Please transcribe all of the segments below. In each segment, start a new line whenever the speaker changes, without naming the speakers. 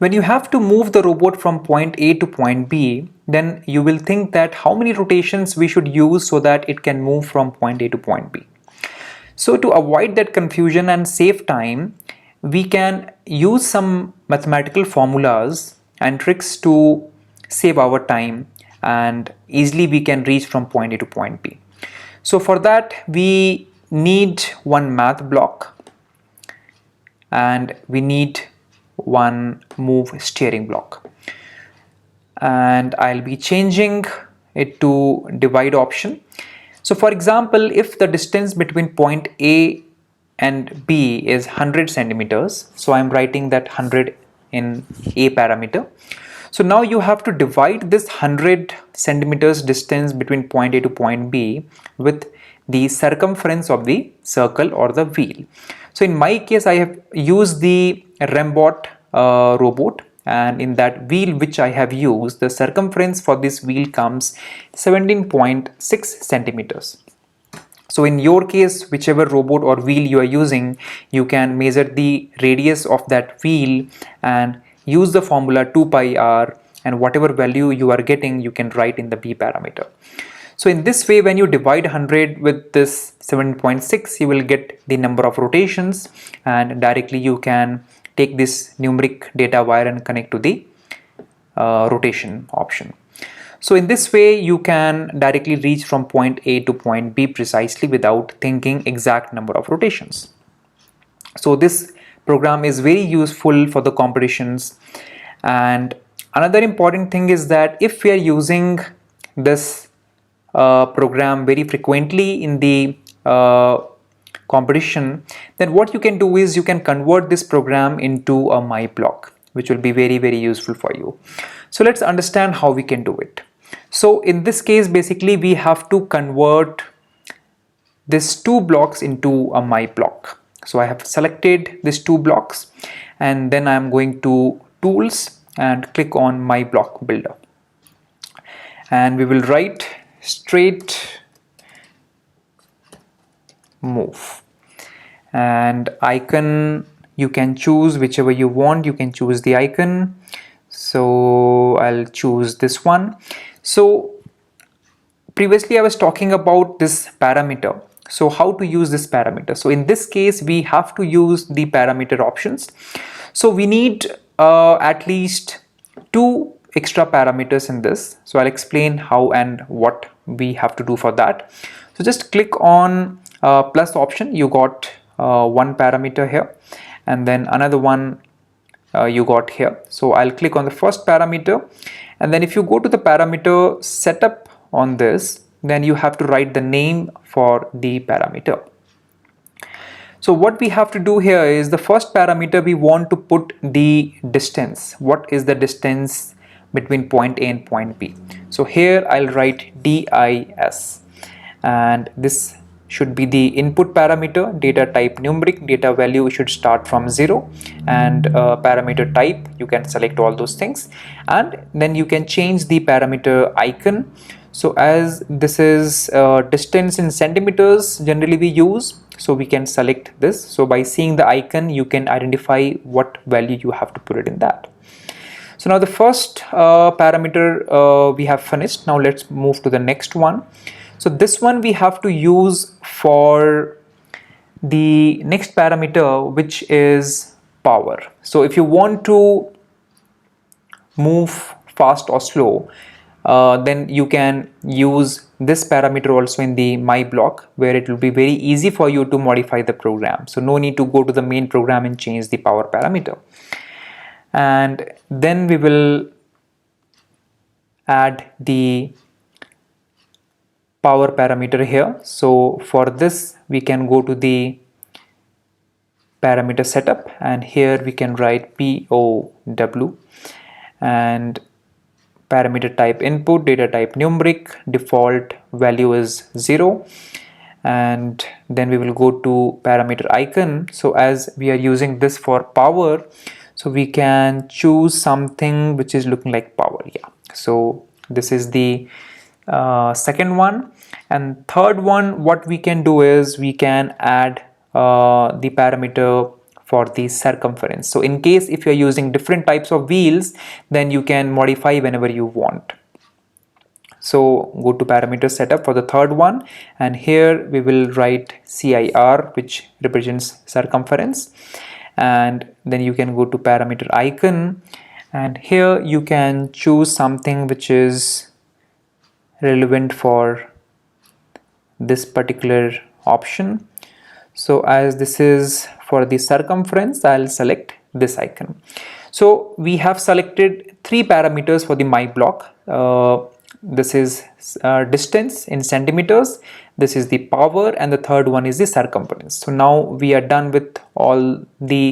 When you have to move the robot from point A to point B, then you will think that how many rotations we should use so that it can move from point A to point B. So to avoid that confusion and save time, we can use some mathematical formulas and tricks to save our time, and easily we can reach from point A to point B. So for that we need one math block and we need one move steering block, and I'll be changing it to divide option. So for example, if the distance between point A and B is 100 centimeters, so I'm writing that 100 in A parameter. So now you have to divide this 100 centimeters distance between point A to point B with the circumference of the circle or the wheel. So in my case, I have used the Rembot robot, and in that wheel which I have used, the circumference for this wheel comes 17.6 centimeters. So in your case, whichever robot or wheel you are using, you can measure the radius of that wheel and use the formula 2 pi r, and whatever value you are getting you can write in the B parameter. So in this way, when you divide 100 with this 7.6, you will get the number of rotations, and directly you can take this numeric data wire and connect to the rotation option. So in this way you can directly reach from point A to point B precisely without thinking exact number of rotations. So this program is very useful for the competitions. And another important thing is that if we are using this program very frequently in the competition, then what you can do is you can convert this program into a my block, which will be very useful for you. So let's understand how we can do it. So in this case, basically we have to convert these two blocks into a my block. So I have selected these two blocks, and then I am going to tools and click on my block builder, and we will write straight move, and icon you can choose whichever you want. You can choose the icon, so I'll choose this one. So previously I was talking about this parameter. So how to use this parameter? So in this case we have to use the parameter options. So we need at least 2 extra parameters in this. So I'll explain how and what we have to do for that. So just click on plus option. You got one parameter here, and then another one you got here. So I'll click on the first parameter, and then if you go to the parameter setup on this, then you have to write the name for the parameter. So what we have to do here is the first parameter we want to put the distance. What is the distance between point A and point B? So here I'll write DIS, and this should be the input parameter. Data type numeric, data value should start from 0, and parameter type you can select all those things, and then you can change the parameter icon. So as this is distance in centimeters generally we use, so we can select this. So by seeing the icon you can identify what value you have to put it in that. So now the first parameter we have finished. Now let's move to the next one. So this one we have to use for the next parameter, which is power. So if you want to move fast or slow, then you can use this parameter also in the my block, where it will be very easy for you to modify the program. So no need to go to the main program and change the power parameter. And then we will add the power parameter here. So for this we can go to the parameter setup, and here we can write POW, and parameter type input, data type numeric, default value is 0, and then we will go to parameter icon. So as we are using this for power, so we can choose something which is looking like power. Yeah, so this is the second one. And third one, what we can do is we can add the parameter for the circumference. So in case if you're using different types of wheels, then you can modify whenever you want. So go to parameter setup for the third one, and here we will write CIR, which represents circumference, and then you can go to parameter icon, and here you can choose something which is relevant for this particular option. So as this is for the circumference, I'll select this icon. So we have selected 3 parameters for the my block. This is distance in centimeters, this is the power, and the third one is the circumference. So now we are done with all the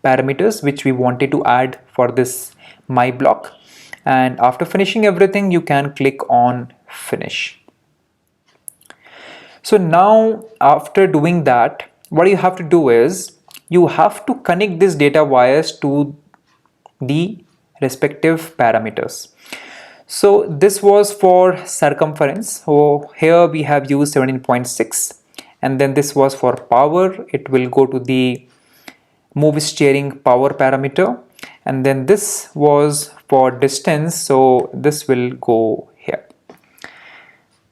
parameters which we wanted to add for this my block, and after finishing everything you can click on finish. So now after doing that, what you have to do is you have to connect these data wires to the respective parameters. So this was for circumference, so here we have used 17.6, and then this was for power, it will go to the move steering power parameter, and then this was for distance, so this will go here.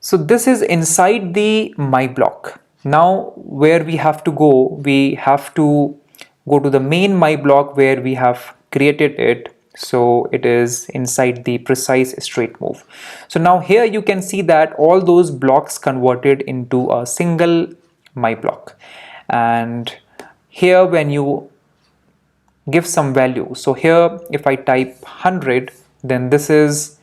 So this is inside the my block. Now where we have to go, we have to go to the main my block where we have created it. So it is inside the precise straight move. So now here you can see that all those blocks converted into a single my block, and here when you give some value, so here if I type 100, then this is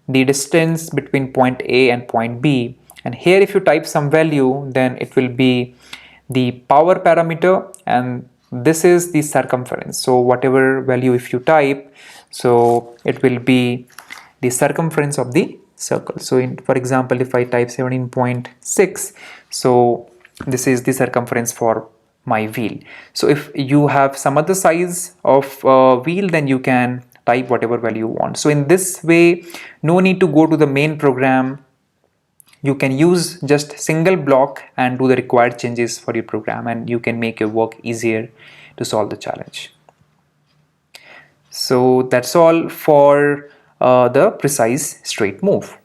the distance between point A and point B, and here if you type some value, then it will be the power parameter, and this is the circumference. So whatever value if you type, so it will be the circumference of the circle. So for example, if I type 17.6, so this is the circumference for my wheel. So if you have some other size of wheel, then you can type whatever value you want. So in this way, no need to go to the main program. You can use just single block and do the required changes for your program, and you can make your work easier to solve the challenge. So that's all for the precise straight move.